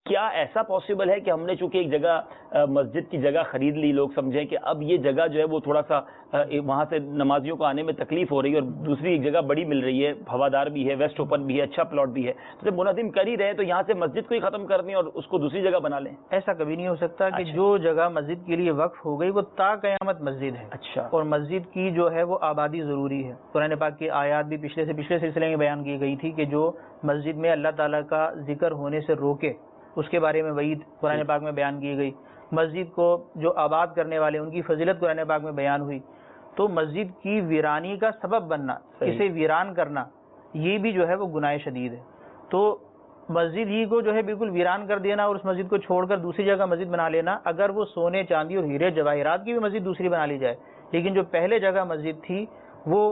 کیا ایسا پاسبل ہے کہ ہم نے چونکہ ایک جگہ مسجد کی جگہ خرید لی، لوگ سمجھیں کہ اب یہ جگہ جو ہے وہ تھوڑا سا وہاں سے نمازیوں کو آنے میں تکلیف ہو رہی ہے، اور دوسری ایک جگہ بڑی مل رہی ہے، ہوادار بھی ہے، ویسٹ اوپن بھی ہے، اچھا پلاٹ بھی ہے، تو جب منہدم کر ہی رہے تو یہاں سے مسجد کو ہی ختم کر دیں اور اس کو دوسری جگہ بنا لیں؟ ایسا کبھی نہیں ہو سکتا کہ اچھا، جو جگہ مسجد کے لیے وقف ہو گئی وہ تا قیامت مسجد ہے. اچھا، اور مسجد کی جو ہے وہ آبادی ضروری ہے. قرآن پاک کی آیات بھی پچھلے سلسلے میں بیان کی گئی تھی کہ جو مسجد میں اللہ تعالیٰ کا ذکر ہونے سے روکے اس کے بارے میں وعید قرآن پاک میں بیان کی گئی. مسجد کو جو آباد کرنے والے ان کی فضیلت قرآن پاک میں بیان ہوئی. تو مسجد کی ویرانی کا سبب بننا، اسے ویران کرنا، یہ بھی جو ہے وہ گناہ شدید ہے. تو مسجد ہی کو جو ہے بالکل ویران کر دینا اور اس مسجد کو چھوڑ کر دوسری جگہ مسجد بنا لینا، اگر وہ سونے چاندی اور ہیرے جواہرات کی بھی مسجد دوسری بنا لی جائے، لیکن جو پہلے جگہ مسجد تھی وہ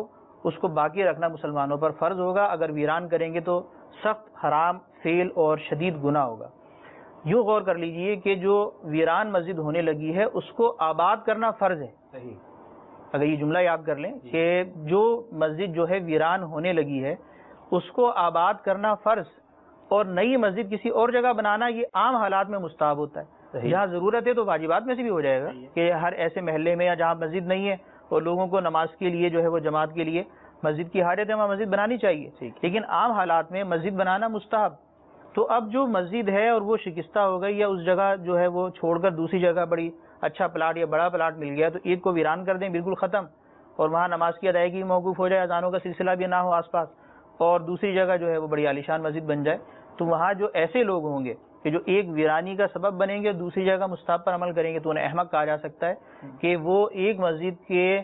اس کو باقی رکھنا مسلمانوں پر فرض ہوگا. اگر ویران کریں گے تو سخت حرام فعل اور شدید گناہ ہوگا. یوں غور کر لیجئے کہ جو ویران مسجد ہونے لگی ہے اس کو آباد کرنا فرض ہے. صحیح. اگر یہ جملہ یاد کر لیں کہ جو مسجد جو ہے ویران ہونے لگی ہے اس کو آباد کرنا فرض، اور نئی مسجد کسی اور جگہ بنانا یہ عام حالات میں مستحب ہوتا ہے. جہاں ضرورت ہے تو واجبات میں سے بھی ہو جائے گا کہ ہر ایسے محلے میں یا جہاں مسجد نہیں ہے اور لوگوں کو نماز کے لیے جو ہے وہ جماعت کے لیے مسجد کی حاجت ہے وہاں مسجد بنانی چاہیے، لیکن عام حالات میں مسجد بنانا مستحب. تو اب جو مسجد ہے اور وہ شکستہ ہو گئی یا اس جگہ جو ہے وہ چھوڑ کر دوسری جگہ بڑی اچھا پلاٹ یا بڑا پلاٹ مل گیا تو ایک کو ویران کر دیں بالکل ختم، اور وہاں نماز کی ادائیگی موقوف ہو جائے، اذانوں کا سلسلہ بھی نہ ہو آس پاس، اور دوسری جگہ جو ہے وہ بڑی عالیشان مسجد بن جائے. تو وہاں جو ایسے لوگ ہوں گے کہ جو ایک ویرانی کا سبب بنیں گے دوسری جگہ مستحب پر عمل کریں گے تو انہیں احمق کہا جا سکتا ہے کہ وہ ایک مسجد کے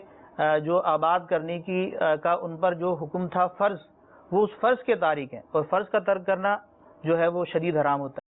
جو آباد کرنے کی کا ان پر جو حکم تھا فرض، وہ اس فرض کے تارک ہیں، اور فرض کا ترک کرنا جو ہے وہ شدید حرام ہوتا ہے.